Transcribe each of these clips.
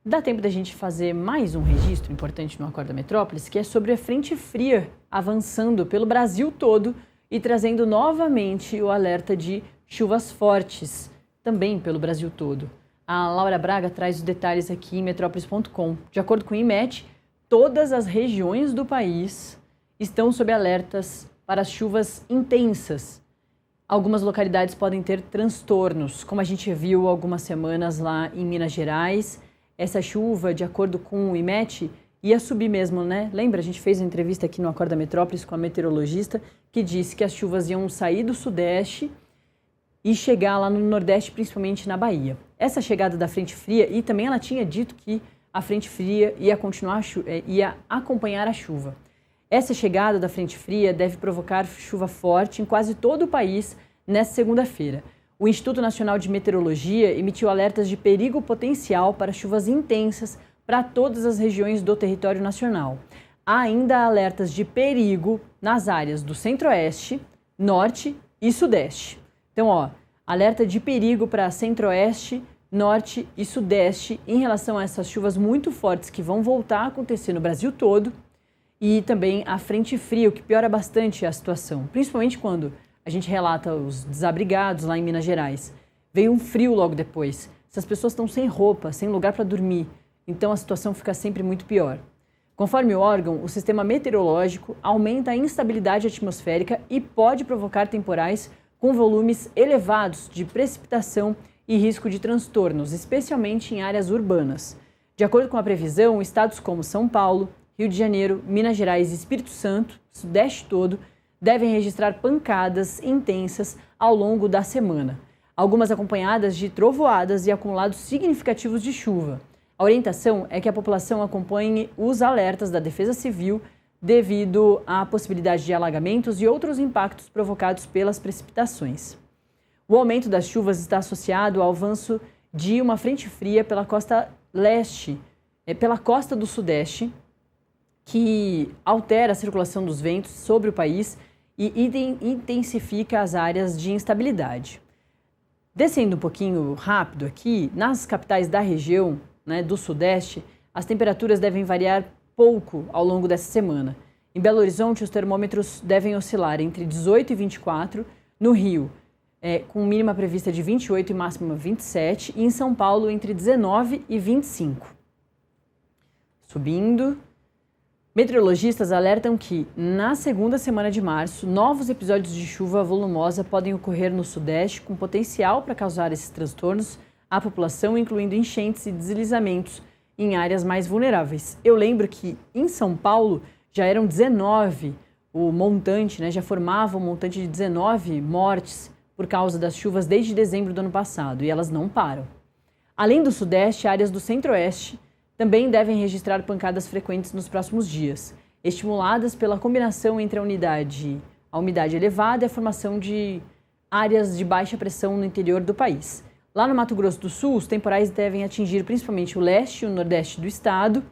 Dá tempo da gente fazer mais um registro importante no Acorda Metrópolis, que é sobre a frente fria avançando pelo Brasil todo e trazendo novamente o alerta de chuvas fortes, também pelo Brasil todo. A Laura Braga traz os detalhes aqui em metrópolis.com. De acordo com o IMET, todas as regiões do país estão sob alertas para as chuvas intensas. Algumas localidades podem ter transtornos, como a gente viu há algumas semanas lá em Minas Gerais. Essa chuva, de acordo com o IMET, ia subir mesmo, né? Lembra? A gente fez uma entrevista aqui no Acorda Metrópolis com a meteorologista que disse que as chuvas iam sair do sudeste e chegar lá no nordeste, principalmente na Bahia. Essa chegada da frente fria, e também ela tinha dito que a frente fria ia acompanhar a chuva. Essa chegada da frente fria deve provocar chuva forte em quase todo o país nesta segunda-feira. O Instituto Nacional de Meteorologia emitiu alertas de perigo potencial para chuvas intensas para todas as regiões do território nacional. Há ainda alertas de perigo nas áreas do Centro-Oeste, Norte e Sudeste. Então, alerta de perigo para Centro-Oeste, Norte e Sudeste em relação a essas chuvas muito fortes que vão voltar a acontecer no Brasil todo. E também a frente fria, o que piora bastante a situação, principalmente quando a gente relata os desabrigados lá em Minas Gerais. Veio um frio logo depois. Essas pessoas estão sem roupa, sem lugar para dormir. Então a situação fica sempre muito pior. Conforme o órgão, o sistema meteorológico aumenta a instabilidade atmosférica e pode provocar temporais com volumes elevados de precipitação e risco de transtornos, especialmente em áreas urbanas. De acordo com a previsão, estados como São Paulo, Rio de Janeiro, Minas Gerais e Espírito Santo, Sudeste todo, devem registrar pancadas intensas ao longo da semana, algumas acompanhadas de trovoadas e acumulados significativos de chuva. A orientação é que a população acompanhe os alertas da Defesa Civil devido à possibilidade de alagamentos e outros impactos provocados pelas precipitações. O aumento das chuvas está associado ao avanço de uma frente fria pela costa leste, pela costa do Sudeste, que altera a circulação dos ventos sobre o país e intensifica as áreas de instabilidade. Descendo um pouquinho rápido aqui, nas capitais da região, do Sudeste, as temperaturas devem variar pouco ao longo dessa semana. Em Belo Horizonte, os termômetros devem oscilar entre 18 e 24, no Rio, com mínima prevista de 28 e máxima 27, e em São Paulo, entre 19 e 25. Subindo. Meteorologistas alertam que, na segunda semana de março, novos episódios de chuva volumosa podem ocorrer no Sudeste, com potencial para causar esses transtornos à população, incluindo enchentes e deslizamentos em áreas mais vulneráveis. Eu lembro que, em São Paulo, já eram 19 o montante, já formava um montante de 19 mortes por causa das chuvas desde dezembro do ano passado, e elas não param. Além do Sudeste, áreas do Centro-Oeste também devem registrar pancadas frequentes nos próximos dias, estimuladas pela combinação entre a umidade elevada e a formação de áreas de baixa pressão no interior do país. Lá no Mato Grosso do Sul, os temporais devem atingir principalmente o leste e o nordeste do estado,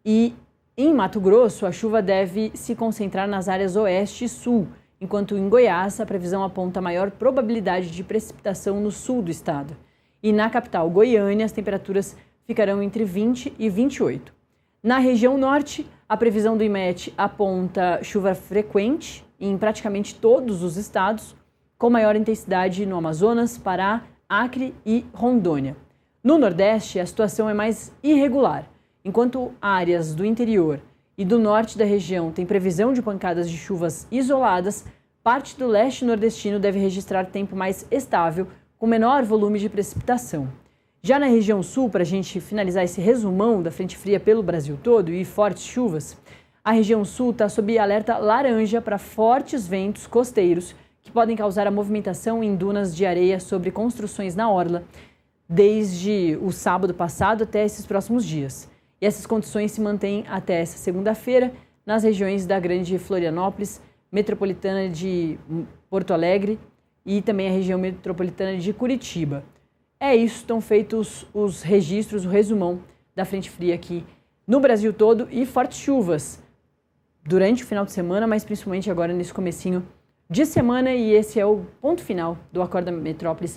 e em Mato Grosso a chuva deve se concentrar nas áreas oeste e sul, enquanto em Goiás a previsão aponta maior probabilidade de precipitação no sul do estado. E na capital Goiânia as temperaturas ficarão entre 20 e 28. Na região norte, a previsão do IMET aponta chuva frequente em praticamente todos os estados, com maior intensidade no Amazonas, Pará, Acre e Rondônia. No nordeste, a situação é mais irregular. Enquanto áreas do interior e do norte da região têm previsão de pancadas de chuvas isoladas, parte do leste nordestino deve registrar tempo mais estável, com menor volume de precipitação. Já na região sul, para a gente finalizar esse resumão da frente fria pelo Brasil todo e fortes chuvas, a região sul está sob alerta laranja para fortes ventos costeiros que podem causar a movimentação em dunas de areia sobre construções na orla, desde o sábado passado até esses próximos dias. E essas condições se mantêm até essa segunda-feira nas regiões da Grande Florianópolis, metropolitana de Porto Alegre e também a região metropolitana de Curitiba. É isso, estão feitos os registros, o resumão da frente fria aqui no Brasil todo e fortes chuvas durante o final de semana, mas principalmente agora nesse comecinho de semana, e esse é o ponto final do Acorda Metrópolis